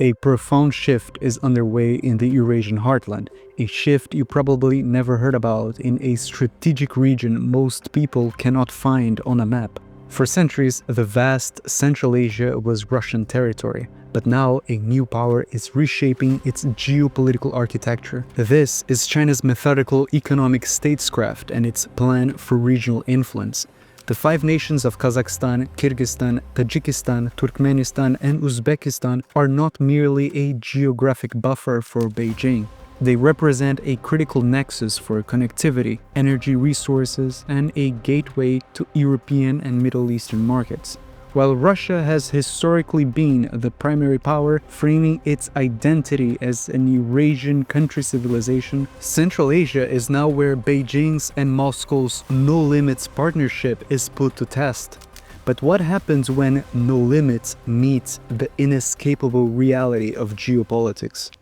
A profound shift is underway in the Eurasian heartland, a shift you probably never heard about in a strategic region most people cannot find on a map. For centuries, the vast Central Asia was Russian territory, but now a new power is reshaping its geopolitical architecture. This is China's methodical economic statecraft and its plan for regional influence. The five nations of Kazakhstan, Kyrgyzstan, Tajikistan, Turkmenistan, and Uzbekistan are not merely a geographic buffer for Beijing. They represent a critical nexus for connectivity, energy resources, and a gateway to European and Middle Eastern markets. While Russia has historically been the primary power, framing its identity as an Eurasian country civilization, Central Asia is now where Beijing's and Moscow's no-limits partnership is put to test. But what happens when no limits meets the inescapable reality of geopolitics?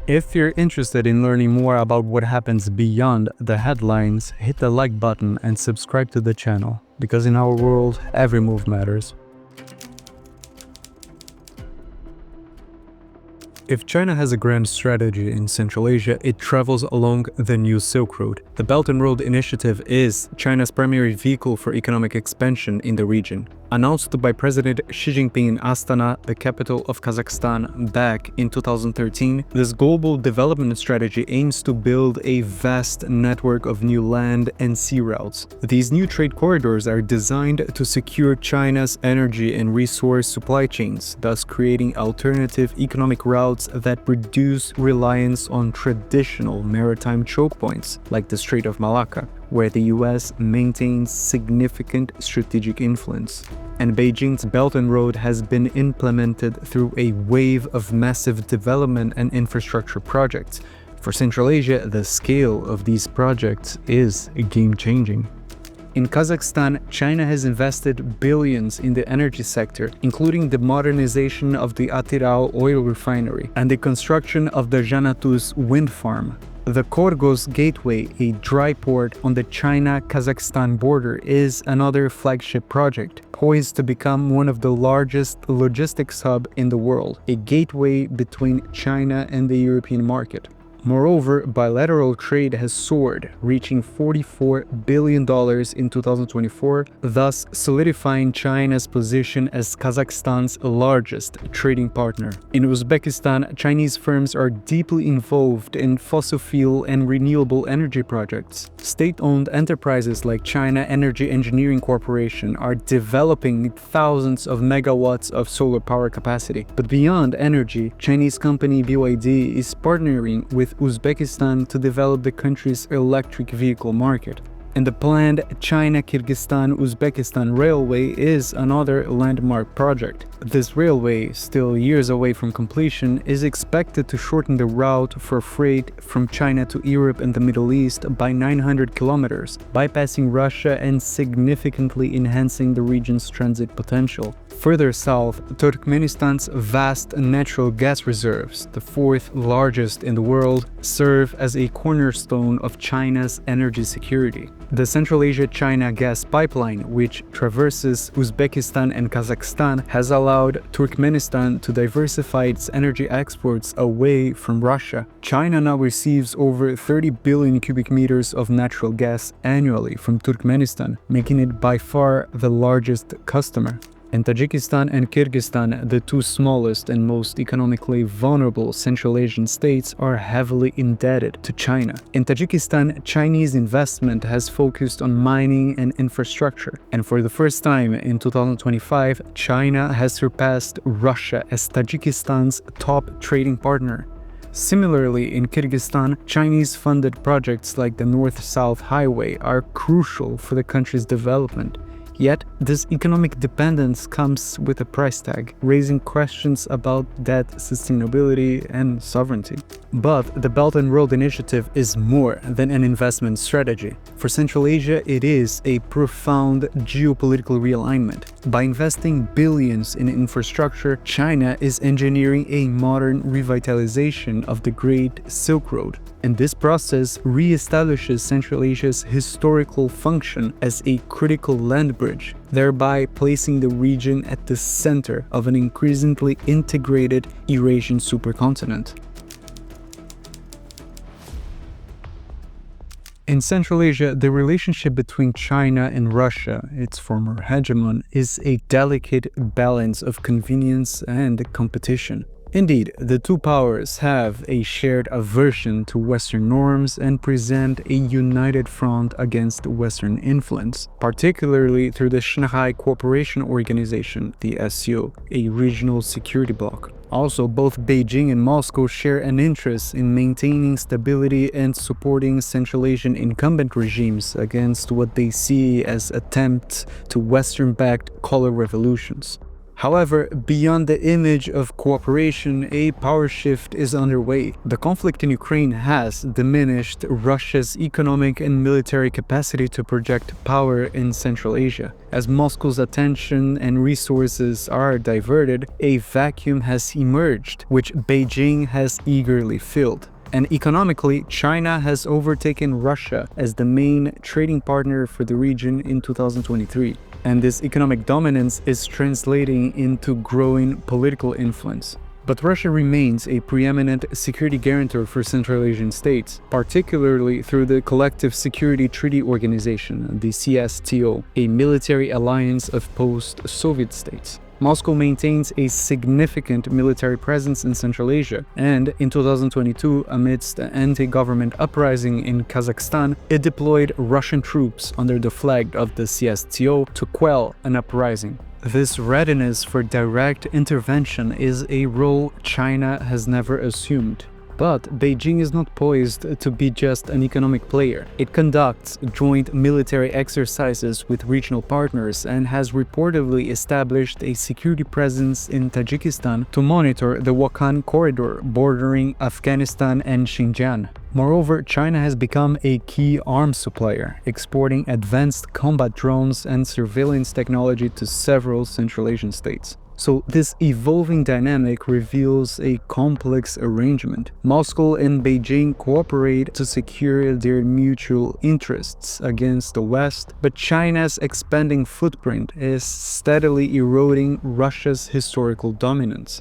If you're interested in learning more about what happens beyond the headlines, hit the like button and subscribe to the channel, because in our world, every move matters. If China has a grand strategy in Central Asia, it travels along the New Silk Road. The Belt and Road Initiative is China's primary vehicle for economic expansion in the region. Announced by President Xi Jinping in Astana, the capital of Kazakhstan, back in 2013, this global development strategy aims to build a vast network of new land and sea routes. These new trade corridors are designed to secure China's energy and resource supply chains, thus creating alternative economic routes that reduce reliance on traditional maritime choke points, like the Strait of Malacca, where the US maintains significant strategic influence. And Beijing's Belt and Road has been implemented through a wave of massive development and infrastructure projects. For Central Asia, the scale of these projects is game-changing. In Kazakhstan, China has invested billions in the energy sector, including the modernization of the Atyrau oil refinery and the construction of the Zhanatuz wind farm. The Korgos Gateway, a dry port on the China-Kazakhstan border, is another flagship project, poised to become one of the largest logistics hubs in the world, a gateway between China and the European market. Moreover, bilateral trade has soared, reaching $44 billion in 2024, thus solidifying China's position as Kazakhstan's largest trading partner. In Uzbekistan, Chinese firms are deeply involved in fossil fuel and renewable energy projects. State-owned enterprises like China Energy Engineering Corporation are developing thousands of megawatts of solar power capacity. But beyond energy, Chinese company BYD is partnering with Uzbekistan to develop the country's electric vehicle market. And the planned China-Kyrgyzstan-Uzbekistan railway is another landmark project. This railway, still years away from completion, is expected to shorten the route for freight from China to Europe and the Middle East by 900 kilometers, bypassing Russia and significantly enhancing the region's transit potential. Further south, Turkmenistan's vast natural gas reserves, the fourth largest in the world, serve as a cornerstone of China's energy security. The Central Asia-China gas pipeline, which traverses Uzbekistan and Kazakhstan, has allowed Turkmenistan to diversify its energy exports away from Russia. China now receives over 30 billion cubic meters of natural gas annually from Turkmenistan, making it by far the largest customer. In Tajikistan and Kyrgyzstan, the two smallest and most economically vulnerable Central Asian states, are heavily indebted to China. In Tajikistan, Chinese investment has focused on mining and infrastructure, and for the first time in 2025, China has surpassed Russia as Tajikistan's top trading partner. Similarly, in Kyrgyzstan, Chinese-funded projects like the North-South Highway are crucial for the country's development. Yet, this economic dependence comes with a price tag, raising questions about debt sustainability and sovereignty. But the Belt and Road Initiative is more than an investment strategy. For Central Asia, it is a profound geopolitical realignment. By investing billions in infrastructure, China is engineering a modern revitalization of the Great Silk Road. And this process reestablishes Central Asia's historical function as a critical land bridge, thereby placing the region at the center of an increasingly integrated Eurasian supercontinent. In Central Asia, the relationship between China and Russia, its former hegemon, is a delicate balance of convenience and competition. Indeed, the two powers have a shared aversion to Western norms and present a united front against Western influence, particularly through the Shanghai Cooperation Organization, the SCO, a regional security bloc. Also, both Beijing and Moscow share an interest in maintaining stability and supporting Central Asian incumbent regimes against what they see as attempts to Western-backed color revolutions. However, beyond the image of cooperation, a power shift is underway. The conflict in Ukraine has diminished Russia's economic and military capacity to project power in Central Asia. As Moscow's attention and resources are diverted, a vacuum has emerged, which Beijing has eagerly filled. And economically, China has overtaken Russia as the main trading partner for the region in 2023. And this economic dominance is translating into growing political influence. But Russia remains a preeminent security guarantor for Central Asian states, particularly through the Collective Security Treaty Organization, the CSTO, a military alliance of post-Soviet states. Moscow maintains a significant military presence in Central Asia, and in 2022, amidst an anti-government uprising in Kazakhstan, it deployed Russian troops under the flag of the CSTO to quell an uprising. This readiness for direct intervention is a role China has never assumed. But Beijing is not poised to be just an economic player. It conducts joint military exercises with regional partners and has reportedly established a security presence in Tajikistan to monitor the Wakhan corridor bordering Afghanistan and Xinjiang. Moreover, China has become a key arms supplier, exporting advanced combat drones and surveillance technology to several Central Asian states. So this evolving dynamic reveals a complex arrangement. Moscow and Beijing cooperate to secure their mutual interests against the West, but China's expanding footprint is steadily eroding Russia's historical dominance.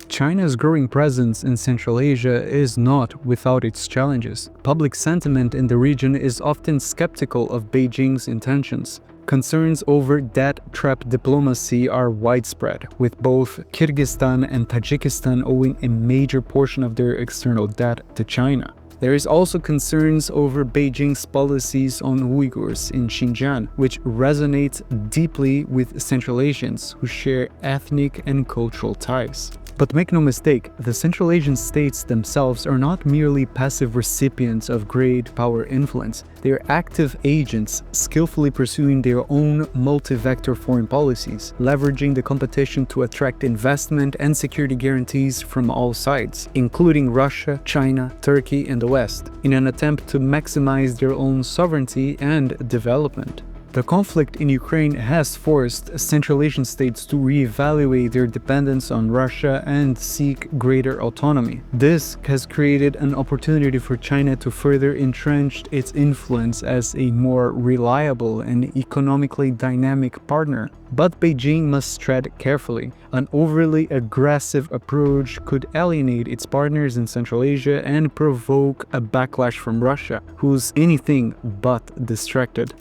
China's growing presence in Central Asia is not without its challenges. Public sentiment in the region is often skeptical of Beijing's intentions. Concerns over debt trap diplomacy are widespread, with both Kyrgyzstan and Tajikistan owing a major portion of their external debt to China. There is also concerns over Beijing's policies on Uyghurs in Xinjiang, which resonates deeply with Central Asians who share ethnic and cultural ties. But make no mistake, the Central Asian states themselves are not merely passive recipients of great power influence. They are active agents, skillfully pursuing their own multi-vector foreign policies, leveraging the competition to attract investment and security guarantees from all sides, including Russia, China, Turkey, and the West, in an attempt to maximize their own sovereignty and development. The conflict in Ukraine has forced Central Asian states to reevaluate their dependence on Russia and seek greater autonomy. This has created an opportunity for China to further entrench its influence as a more reliable and economically dynamic partner. But Beijing must tread carefully. An overly aggressive approach could alienate its partners in Central Asia and provoke a backlash from Russia, who's anything but distracted.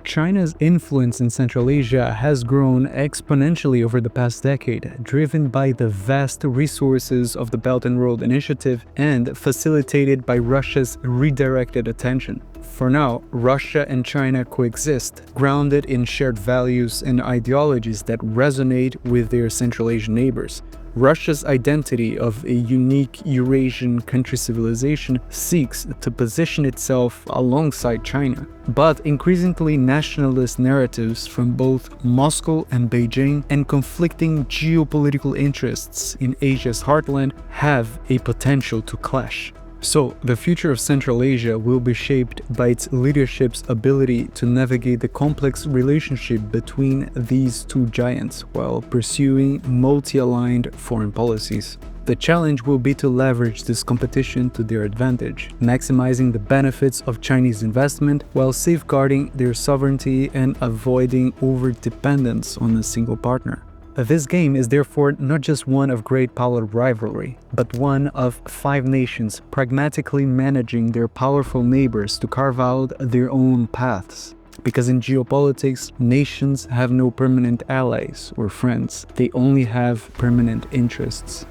China's influence in Central Asia has grown exponentially over the past decade, driven by the vast resources of the Belt and Road Initiative and facilitated by Russia's redirected attention. For now, Russia and China coexist, grounded in shared values and ideologies that resonate with their Central Asian neighbors. Russia's identity of a unique Eurasian country civilization seeks to position itself alongside China. But increasingly nationalist narratives from both Moscow and Beijing and conflicting geopolitical interests in Asia's heartland have a potential to clash. So, the future of Central Asia will be shaped by its leadership's ability to navigate the complex relationship between these two giants while pursuing multi-aligned foreign policies. The challenge will be to leverage this competition to their advantage, maximizing the benefits of Chinese investment while safeguarding their sovereignty and avoiding over-dependence on a single partner. This game is therefore not just one of great power rivalry, but one of 5 nations pragmatically managing their powerful neighbors to carve out their own paths. Because in geopolitics, nations have no permanent allies or friends, they only have permanent interests.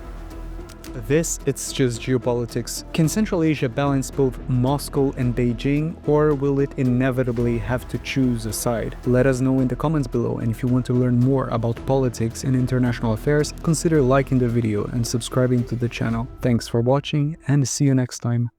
This, it's just geopolitics. Can Central Asia balance both Moscow and Beijing, or will it inevitably have to choose a side? Let us know in the comments below, and if you want to learn more about politics and international affairs, consider liking the video and subscribing to the channel. Thanks for watching, and see you next time.